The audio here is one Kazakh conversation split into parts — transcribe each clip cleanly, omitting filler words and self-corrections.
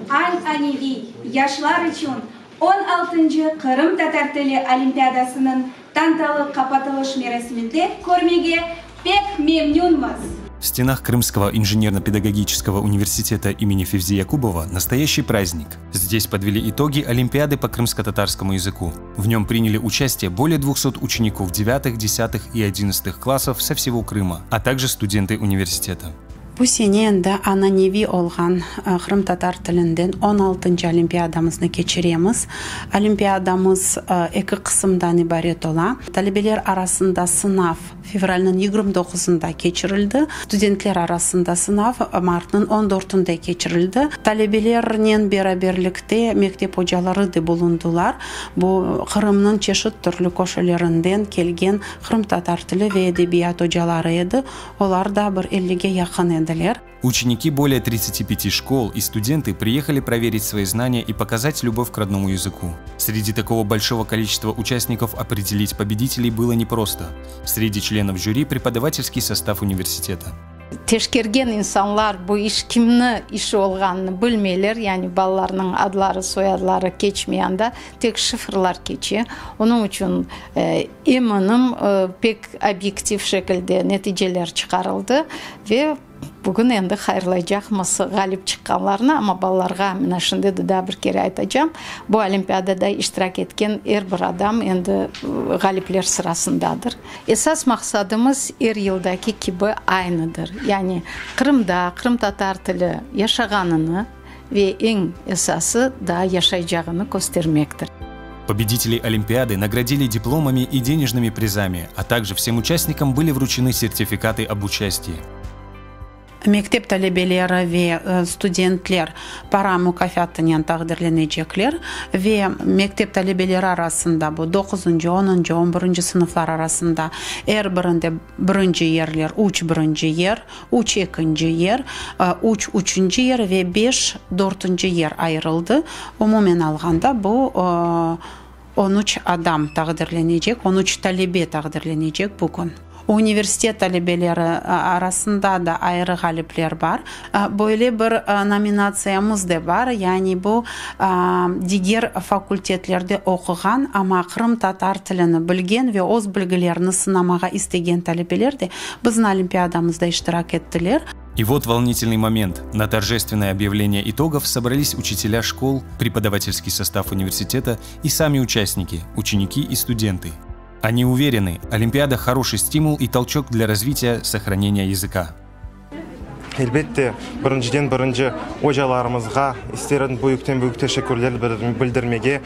Ан-Аневи яшлар үшін 16-й Қырым татар тілі олимпиадасының танталы қапатылыш мерасимінде көрмеге пек мемнунмыз. В стенах Крымского инженерно-педагогического университета имени Февзи Якубова настоящий праздник. Здесь подвели итоги Олимпиады по крымско-татарскому языку. В нем приняли участие более 200 учеников 9, 10 и 11 классов со всего Крыма, а также студенты университета. Бұл сене енді Ан-Аневи олған Қырым татар тілінден 16-й олимпиадамызны кечіреміз. Олимпиадамыз екі қысымдан ибарет ола. Талебелер арасында сынав февральның 29-ында кечірілді. Студентлер арасында сынав мартның 14-ында кечірілді. Талебелернен бераберлікте мектеп хожалары да болундылар. Бұл Қырымның чешет түрлі көшелерінден келген Қырым татар тілі ве эдебият хожалары еді. Олар да бір 50-ге яқын. Ученики более 35 школ и студенты приехали проверить свои знания и показать любовь к родному языку. Среди такого большого количества участников определить победителей было непросто. Среди членов жюри преподавательский состав университета. Тешкерген insanlar bu iş kimni işi olganını bilmeyler, yani ballarının adları, soyadları geçmeyende tek şifrlar geçiyor. Onun için eminim pek objektif şekilde neticeler çıkarıldı ve bugün endi hayırlayacağımız galip çıkanlarına, ama ballarga mina şimdi da bir kere aytacağım. Bu olimpiyadada iştirak etken her bir adam endi galipler sırasındadır. Esas maksadımız her yıldaki gibi aynıdır. Yani Kırım'da Kırım tatar tili yaşaganını ve en esası da yaşayacağını göstermektir. Победителей Олимпиады наградили дипломами и денежными призами, а также всем участникам были вручены сертификаты об участии. Мектеп талебелері ве студентлер пара мукафаттынан тағдырленecekler ве мектеп талебелері арасында бұл 9-й, 10-й, 11-й сыныфлар арасында әр бірінде бірінші ерлер, үч бірінші ер, үч екінші ер, үч үшінші ер ве 5 4-й ер айырылды. Умумен алғанда бұл 13 адам тағдырленecek, 13 талебе тағдырленecek бүгін. Университет талебелері арасында да айры ғаліплер бар. Böyle bir номинациямыз да бар, яғни бұл дигер факультетлерде оқыған, ама Қырым татар тіліні білген ве өз білгілеріні сынамаға істеген талебелер де біздің олимпиадамызда иштирак еттілер. И вот волнительный момент. На торжественное объявление итогов собрались учителя школ, преподавательский состав университета и сами участники, ученики и студенты. Они уверены, Олимпиада – хороший стимул и толчок для развития сохранения языка. Elbette birinci hocalarımızga isterin büyük teşekkürler bildirmege,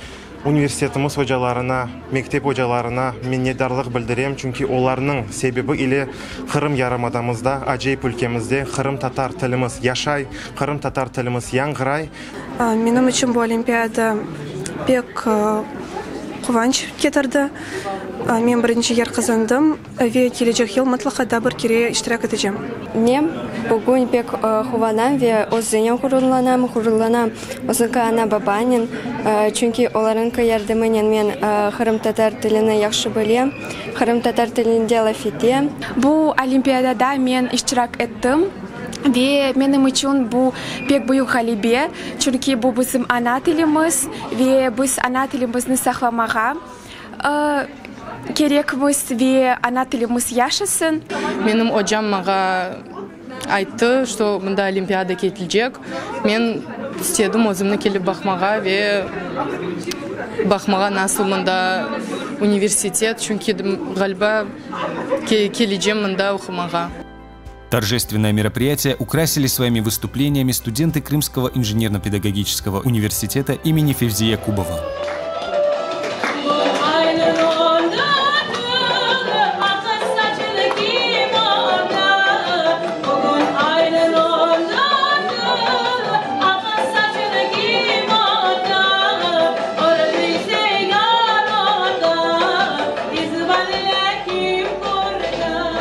üniversitetimiz hocalarına, mektep hocalarına minnettarlık bildirem, çünkü onların sebebi ile Kırım Yarımadamızda, acayip ülkemizde Kırım tatar tilimiz yaşay, Kırım tatar tilimiz yankıray. Benim için bu olimpiyada pek қуаныш кетірді. Мен бірінші ер қазандым ве келecek yıl mutlaka bir kere iştirak edeceğim. Мен бүгін пек қуанам ве өзінен құрланам өзінкі ана бабанин, çünkü оларынғы ярдымынен мен Қырым татар тіліні яқшы білем, Қырым татар тілінде лaf етем. Bu олимпиадада мен iştirak ettim. Ve benim için bu pek büyük halibe, çünkü bu bizim ana dilimiz ve biz ana dilimizni saklamağa gerekmiz ve ana dilimiz yaşasın. Benim hocam bana aytты, что bunda olimpiyada ketilecek. Men istedim özümni kelip bakmağa ve bakmağa nasıl bunda üniversitet, çünkü galiba geleceğim bunda okumağa. Торжественное мероприятие украсили своими выступлениями студенты Крымского инженерно-педагогического университета имени Февзи Якубова.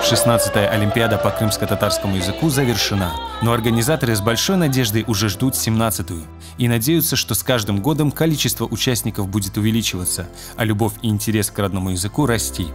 Шестнадцатая Олимпиада по крымско-татарскому языку завершена, но организаторы с большой надеждой уже ждут 17-ю и надеются, что с каждым годом количество участников будет увеличиваться, а любовь и интерес к родному языку расти.